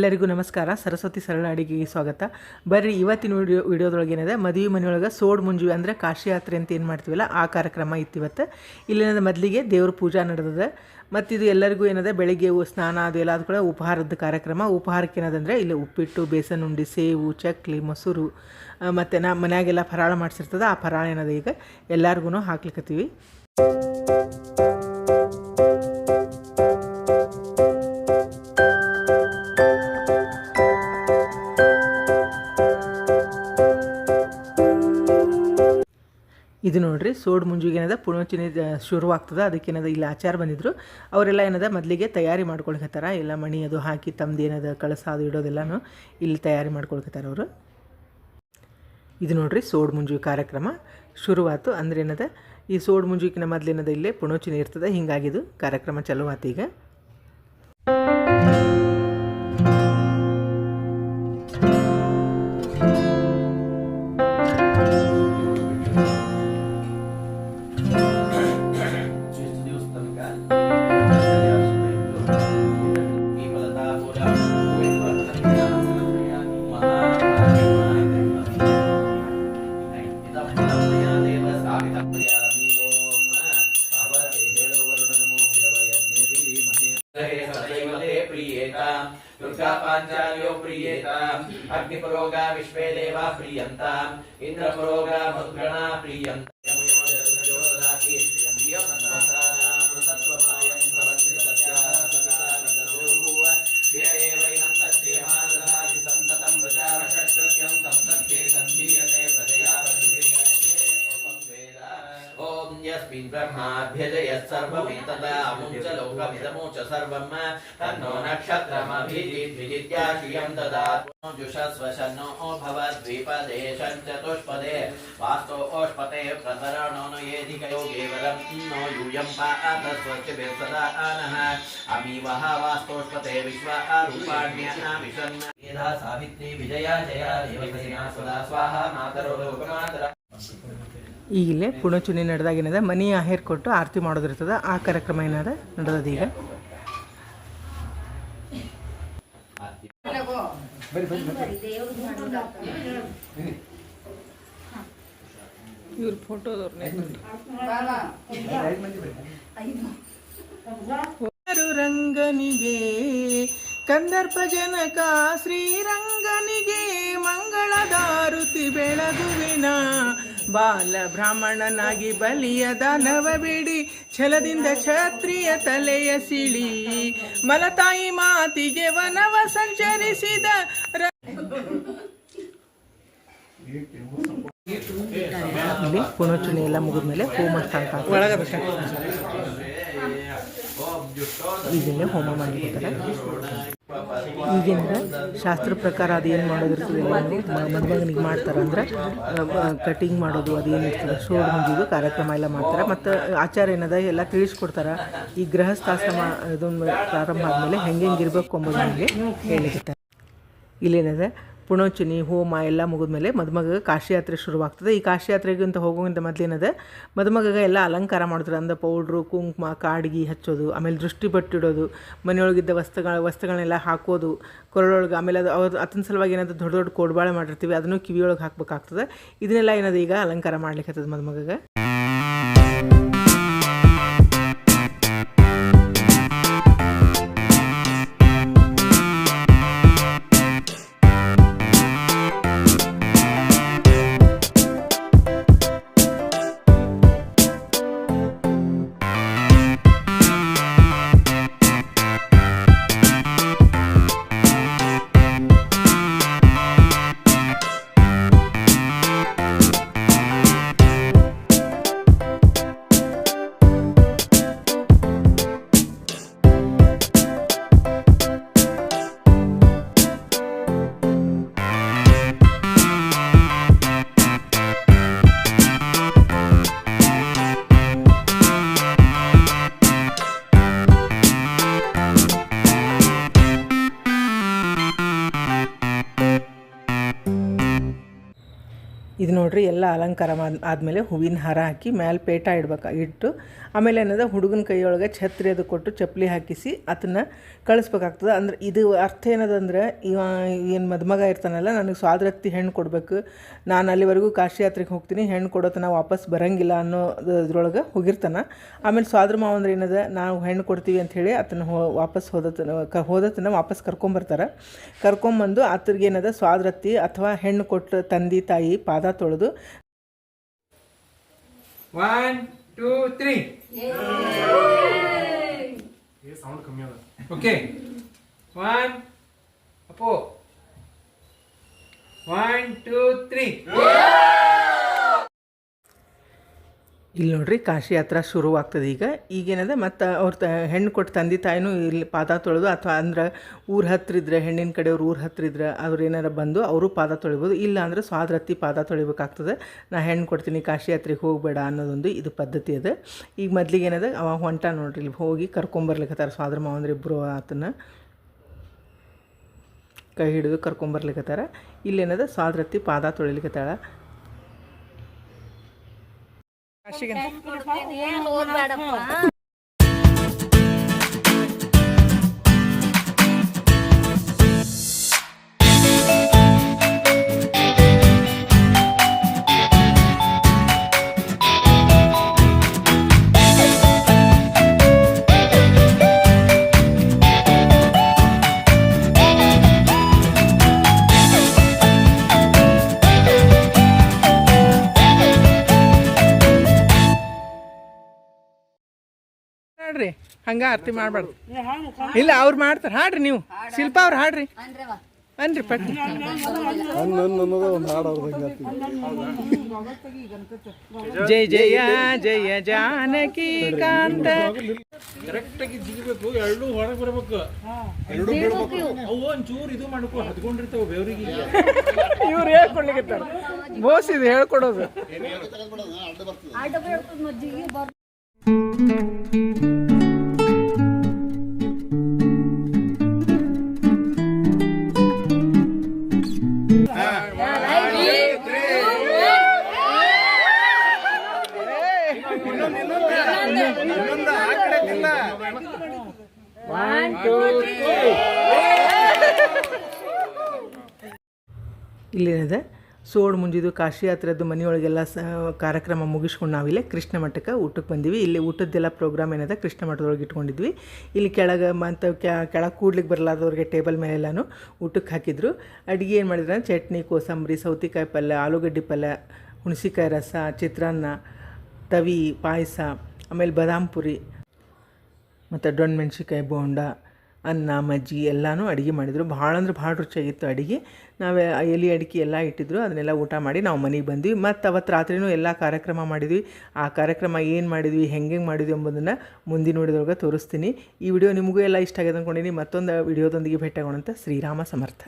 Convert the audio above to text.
ಎಲ್ಲರಿಗೂ ನಮಸ್ಕಾರ. ಸರಸ್ವತಿ ಸರಳ ಅಡಿಗೆಗೆ ಸ್ವಾಗತ. ಬರ್ರಿ ಇವತ್ತಿನ ವಿಡಿಯೋದೊಳಗೆ ಏನಿದೆ, ಮದುವೆ ಮನೆಯೊಳಗೆ ಸೋಡ್ ಮುಂಜುವೆ ಅಂದರೆ ಕಾಶಿ ಯಾತ್ರೆ ಅಂತ ಏನು ಮಾಡ್ತೀವಲ್ಲ ಆ ಕಾರ್ಯಕ್ರಮ ಇತ್ತು ಇವತ್ತು. ಇಲ್ಲೇನದ ಮೊದಲಿಗೆ ದೇವ್ರ ಪೂಜಾ ನಡೆದದೆ. ಮತ್ತು ಇದು ಎಲ್ಲರಿಗೂ ಏನದ ಬೆಳಿಗ್ಗೆ ಸ್ನಾನ ಅದು ಎಲ್ಲ ಕೂಡ ಉಪಹಾರದ ಕಾರ್ಯಕ್ರಮ. ಉಪಹಾರಕ್ಕೆ ಏನದಂದರೆ ಇಲ್ಲಿ ಉಪ್ಪಿಟ್ಟು, ಬೇಸನ್ ಉಂಡಿ, ಸೇವು, ಚಕ್ಲಿ, ಮೊಸರು ಮತ್ತು ಮನ್ಯಾಗೆಲ್ಲ ಫರಾಳ ಮಾಡಿಸಿರ್ತದೆ. ಆ ಫರಾಳ ಏನದ ಈಗ ಎಲ್ಲರಿಗೂ ಹಾಕ್ಲಿಕ್ಕತ್ತೀವಿ. ಇದು ನೋಡ್ರಿ, ಸೋಡ್ ಮುಂಜುಗೆ ಏನದ ಪುಣೋಚಿನಿ ಶುರುವಾಗ್ತದೆ. ಅದಕ್ಕೇನದ ಇಲ್ಲಿ ಆಚಾರ ಬಂದಿದ್ರು. ಅವರೆಲ್ಲ ಏನದ ಮೊದಲಿಗೆ ತಯಾರಿ ಮಾಡ್ಕೊಳ್ಕತ್ತಾರ. ಎಲ್ಲ ಮಣಿ ಅದು ಹಾಕಿ ತಮ್ಮದು ಏನದ ಕಳಸ ಅದು ಇಡೋದೆಲ್ಲನೂ ಇಲ್ಲಿ ತಯಾರಿ ಮಾಡ್ಕೊಳ್ಕತ್ತಾರ ಅವರು. ಇದು ನೋಡ್ರಿ, ಸೋಡ್ ಮುಂಜುವೆ ಕಾರ್ಯಕ್ರಮ ಶುರುವಾತು. ಅಂದ್ರೆ ಏನದ, ಈ ಸೋಡ್ ಮುಂಜುವಿನ ಮೊದಲೇನದ ಇಲ್ಲೇ ಪುಣೋಚಿನಿ ಇರ್ತದೆ. ಹಿಂಗಾಗಿದು ಕಾರ್ಯಕ್ರಮ ಚಲುವಾತು ಈಗ. पांचाल्यो प्रियेताम् अग्निपरोगा विश्वे देवा प्रियन्ताम् इंद्रपरोगा मधुगणा प्रियन्ताम् ब्रह्माभ्यजयत् सर्वमेतदा अमुञ्च लोकमिदमुच सर्वं तन्नो नक्षत्रमभिजित्या श्रियं ददातु जुषस्वशन्नो भवद्विपदेशं चतुष्पदे वास्तो ओष्पते प्रतरणो न येधिकयोगे वरं नो यूयं पादस्वच्चभिः सदा नः अमीवः वास्तोष्पते विश्वारूपाण्यः विशन् मेधा सावित्री विजया जया देवसेना सदा स्वाहा मातरो लोकमातरा. ಈಗಿಲ್ಲೇ ಪುಣೋಚುನಿ ನಡೆದಾಗ ಏನದ ಮನಿ ಆಹೇರ್ ಕೊಟ್ಟು ಆರತಿ ಮಾಡೋದಿರ್ತದೆ. ಆ ಕಾರ್ಯಕ್ರಮ ಏನದ ನಡೆದದ ಈಗ. ಇವ್ರ ಫೋಟೋದವ್ರನ್ನೇ ರಂಗನಿಗೆ ಕಂದರ್ಪ ಜನಕ ಶ್ರೀರಂಗನಿಗೆ ಮಂಗಳದಾರುತಿ ಬೆಳಗುವಿನ ಬಾಲ ಬ್ರಾಹ್ಮಣನಾಗಿ ಬಲಿಯ ದಾನವ ಬಿಡಿ ಛಲದಿಂದ ಕ್ಷತ್ರಿಯ ತಲೆಯ ಸಿಳಿ ಮಲತಾಯಿ ಮಾತಿಗೆ ವನವ ಸಂಚರಿಸಿದ ಇಲ್ಲಿ ಪುಣೋಚುನಿ ಎಲ್ಲ ಮುಗಿದ್ಮೇಲೆ ಹೋಮ ಸ್ಟಾರ್ಟ್ ಆಗ್ತದೆ. ಈಗಿಲ್ಲೇ ಹೋಮ ಮಾಡಿರ್ತಾರೆ. ಈಗಿನ ಶಾಸ್ತ್ರ ಪ್ರಕಾರ ಅದೇನು ಮಾಡೋದಿರ್ತದೆ ಮದುಮಗನಿಗೆ ಮಾಡ್ತಾರೆ. ಅಂದ್ರೆ ಕಟಿಂಗ್ ಮಾಡೋದು ಅದೇನಿರ್ತದೆ, ಸೋಡ್ ಮುಂಜಿದು ಕಾರ್ಯಕ್ರಮ ಎಲ್ಲ ಮಾಡ್ತಾರೆ. ಮತ್ತು ಆಚಾರ ಏನದ ಎಲ್ಲ ತಿಳಿಸ್ಕೊಡ್ತಾರೆ. ಈ ಗೃಹಸ್ಥಾಶ್ರಮ ಇದೊಂದು ಪ್ರಾರಂಭ ಆದಮೇಲೆ ಹೆಂಗೆ ಇರಬೇಕು ಎಂಬುದು ನಮಗೆ ಹೇಳಿರ್ತಾರೆ. ಇಲ್ಲೇನದ ಪುಣೋಚುನಿ ಹೋಮ ಎಲ್ಲ ಮುಗಿದ್ಮೇಲೆ ಮದುಮಗ ಕಾಶಿ ಯಾತ್ರೆ ಶುರುವಾಗ್ತದೆ. ಈ ಕಾಶಿ ಯಾತ್ರೆಗೆ ಅಂತ ಹೋಗೋಂಥ ಮೊದಲೇನದ ಮದುಮಗ ಎಲ್ಲ ಅಲಂಕಾರ ಮಾಡ್ತಾರೆ. ಅಂದ್ರೆ ಪೌಡ್ರು, ಕುಂಕುಮ, ಕಾಡ್ಗಿ ಹಚ್ಚೋದು, ಆಮೇಲೆ ದೃಷ್ಟಿ ಬಟ್ಟಿಡೋದು, ಮನೆಯೊಳಗಿದ್ದ ವಸ್ತುಗಳನ್ನೆಲ್ಲ ಹಾಕೋದು ಕೊರಳೊಳಗೆ. ಆಮೇಲೆ ಅದು ಅದನ್ನ ಸಲುವಾಗಿ ಏನಾದ್ರು ದೊಡ್ಡ ದೊಡ್ಡ ಕೋಡ್ಬಾಳೆ ಮಾಡಿರ್ತೀವಿ, ಅದನ್ನು ಕಿವಿಯೊಳಗೆ ಹಾಕ್ಬೇಕಾಗ್ತದೆ. ಇದನ್ನೆಲ್ಲ ಏನದ ಈಗ ಅಲಂಕಾರ ಮಾಡ್ಲಿಕ್ಕೆ ಆಗ್ತದೆ ಮದುಮಗ. ಇದು ನೋಡ್ರಿ ಎಲ್ಲ ಅಲಂಕಾರ ಆದಮೇಲೆ ಹೂವಿನ ಹಾರ ಹಾಕಿ ಮೇಲೆ ಪೇಟ ಇಟ್ಟು ಆಮೇಲೆ ಏನದ ಹುಡುಗನ ಕೈಯೊಳಗೆ ಛತ್ರಿ ಅದು ಕೊಟ್ಟು ಚಪ್ಪಲಿ ಹಾಕಿಸಿ ಅದನ್ನು ಕಳಿಸ್ಬೇಕಾಗ್ತದೆ. ಅಂದ್ರೆ ಇದು ಅರ್ಥ ಏನದಂದ್ರೆ ಏನು ಮದುಮಗ ಇರ್ತಾನಲ್ಲ, ನನಗೆ ಸ್ವಾದ್ರತ್ತಿ ಹೆಣ್ಣು ಕೊಡಬೇಕು, ನಾನು ಅಲ್ಲಿವರೆಗೂ ಕಾಶಿ ಯಾತ್ರೆಗೆ ಹೋಗ್ತೀನಿ, ಹೆಣ್ಣು ಕೊಡೋತನ ವಾಪಸ್ ಬರೋಂಗಿಲ್ಲ ಅನ್ನೋದ್ರೊಳಗೆ ಹೋಗಿರ್ತಾನೆ. ಆಮೇಲೆ ಸ್ವಾದ್ರ ಮಾವ ಅಂದ್ರೆ ಏನದ, ನಾವು ಹೆಣ್ಣು ಕೊಡ್ತೀವಿ ಅಂಥೇಳಿ ಅದನ್ನು ವಾಪಸ್ ಹೋದತನ ವಾಪಸ್ ಕರ್ಕೊಂಬರ್ತಾರೆ. ಕರ್ಕೊಂಬಂದು ಆತರಿಗೇನದ ಸ್ವಾದ್ರತ್ತಿ ಅಥವಾ ಹೆಣ್ಣು ಕೊಟ್ಟು ತಂದೆ ತಾಯಿ ಪಾದ ತೊಳೆದು 1 2 3 ಸೌಂಡ್ ಕಮ್ಮಿ ಅದ. ಓಕೆ 1 ಅಪ್ಪೋ 1 2 3. ಇಲ್ಲಿ ನೋಡ್ರಿ ಕಾಶಿ ಯಾತ್ರಾ ಶುರುವಾಗ್ತದೆ. ಈಗೇನದ ಮತ್ತು ಅವ್ರ ಹೆಣ್ಣು ಕೊಟ್ಟು ತಂದೆ ತಾಯಿನೂ ಇಲ್ಲಿ ಪಾದ ತೊಳೆದು, ಅಥವಾ ಅಂದ್ರೆ ಊರ ಹತ್ರ ಇದ್ರೆ, ಹೆಣ್ಣಿನ ಕಡೆಯವ್ರು ಊರ ಹತ್ರ ಇದ್ರೆ ಅವ್ರು ಏನಾರ ಬಂದು ಅವರು ಪಾದ ತೊಳಿಬೋದು. ಇಲ್ಲ ಅಂದರೆ ಸ್ವಾದ್ರತ್ತಿ ಪಾದ ತೊಳಿಬೇಕಾಗ್ತದೆ. ನಾ ಹೆಣ್ಣು ಕೊಡ್ತೀನಿ, ಕಾಶಿ ಯಾತ್ರೆಗೆ ಹೋಗಬೇಡ ಅನ್ನೋದೊಂದು ಇದು ಪದ್ಧತಿ ಅದ. ಈಗ ಮೊದ್ಲಿಗೆ ಏನದ ಅವ ಹೊಂಟ ನೋಡ್ರಿ, ಇಲ್ಲಿ ಹೋಗಿ ಕರ್ಕೊಂಬರ್ಲಿಕ್ಕತ್ತಾರ ಸ್ವಾದ್ರ ಮಾವಂದ್ರೆ ಇಬ್ಬರು ಆತನ ಕೈ ಹಿಡಿದು ಕರ್ಕೊಂಬರ್ಲಿಕ್ಕತ್ತಾರ. ಇಲ್ಲೇನದ ಸ್ವಾದ್ರತ್ತಿ ಪಾದ ತೊಳಿಲಿಕ್ಕತ್ತಾಳ. ಹಾಡ್ರಿ, ಹಂಗ ಆರತಿ ಮಾಡ್ಬಾರ್ದು. ಇಲ್ಲ ಅವ್ರು ಮಾಡ್ತಾರೆ, ಹಾಡ್ರಿ ನೀವು. ಶಿಲ್ಪ ಅವ್ರು ಹಾಡ್ರಿ ಅನ್ರಿ ಪಟ್ಟಿ. ಜಯ ಜಯ ಜಯ ಜಾನಕಿ ಕಾಂತ. ಕರೆಕ್ಟಾಗಿ ಜಿಗಬೇಕು, ಎರಡು ಹೊರಗೆ ಬರ್ಬೇಕು, ಅವು ಒಂಚೂರು ಇದು ಮಾಡ್ಕೊ ಹತ್ಕೊಂಡಿರ್ತಾವ ಬೆವರಿಗೆ. ಇವ್ರು ಹೇಳ್ಕೊಡ್ಲಿಕ್ಕತ್ತಾರ, ಬೋಸ್ ಇದು ಹೇಳ್ಕೊಡೋದು. ಇಲ್ಲೇನಿದೆ ಸೋಡ್ ಮುಂಜಿದು ಕಾಶಿ ಯಾತ್ರೆದು ಮನೆಯೊಳಗೆಲ್ಲ ಕಾರ್ಯಕ್ರಮ ಮುಗಿಸ್ಕೊಂಡು ನಾವಿಲ್ಲೇ ಕೃಷ್ಣ ಮಠಕ್ಕೆ ಊಟಕ್ಕೆ ಬಂದಿವಿ. ಇಲ್ಲಿ ಊಟದ್ದೆಲ್ಲ ಪ್ರೋಗ್ರಾಮ್ ಏನದ ಕೃಷ್ಣ ಮಠದೊಳಗೆ ಇಟ್ಕೊಂಡಿದ್ವಿ. ಇಲ್ಲಿ ಕೆಳಗೆ ಮತ್ತು ಕೆಳಗೆ ಕೂಡ್ಲಿಕ್ಕೆ ಬರಲಾರ್ದವ್ರಿಗೆ ಟೇಬಲ್ ಮೇಲೆಲ್ಲನೂ ಊಟಕ್ಕೆ ಹಾಕಿದ್ರು. ಅಡುಗೆ ಏನು ಮಾಡಿದ್ರೆ ಚಟ್ನಿ, ಕೋಸಂಬರಿ, ಸೌತೆಕಾಯಿ ಪಲ್ಯ, ಆಲೂಗಡ್ಡೆ ಪಲ್ಯ, ಹುಣಸಿಕಾಯಿ ರಸ, ಚಿತ್ರಾನ್ನ, ತವಿ ಪಾಯಸ, ಆಮೇಲೆ ಬಾದಾಮ್ ಪುರಿ ಮತ್ತು ಡೊಣ್ ಮೆಣ್ಸಿಕಾಯಿ ಬೋಂಡ, ಅನ್ನ, ಮಜ್ಜಿಗೆ ಎಲ್ಲನೂ ಅಡುಗೆ ಮಾಡಿದರು. ಭಾಳ ಅಂದ್ರೆ ಭಾಳ ರುಚಿಯಾಗಿತ್ತು ಅಡುಗೆ. ನಾವೇ ಎಲೆ ಅಡಿಕೆ ಎಲ್ಲ ಇಟ್ಟಿದ್ರು, ಅದನ್ನೆಲ್ಲ ಊಟ ಮಾಡಿ ನಾವು ಮನೆಗೆ ಬಂದ್ವಿ. ಮತ್ತು ಅವತ್ತು ರಾತ್ರಿನೂ ಎಲ್ಲ ಕಾರ್ಯಕ್ರಮ ಮಾಡಿದ್ವಿ. ಆ ಕಾರ್ಯಕ್ರಮ ಏನು ಮಾಡಿದ್ವಿ, ಹೆಂಗೆ ಮಾಡಿದ್ವಿ ಎಂಬುದನ್ನು ಮುಂದಿನ ವಿಡಿಯೋದೊಳಗೆ ತೋರಿಸ್ತೀನಿ. ಈ ವಿಡಿಯೋ ನಿಮಗೂ ಎಲ್ಲ ಇಷ್ಟ ಆಗಿದೆ ಅಂದ್ಕೊಂಡಿನಿ. ಮತ್ತೊಂದು ವಿಡಿಯೋದೊಂದಿಗೆ ಭೇಟಿಯಾಗೋಣ. ಶ್ರೀರಾಮ ಸಮರ್ಥ.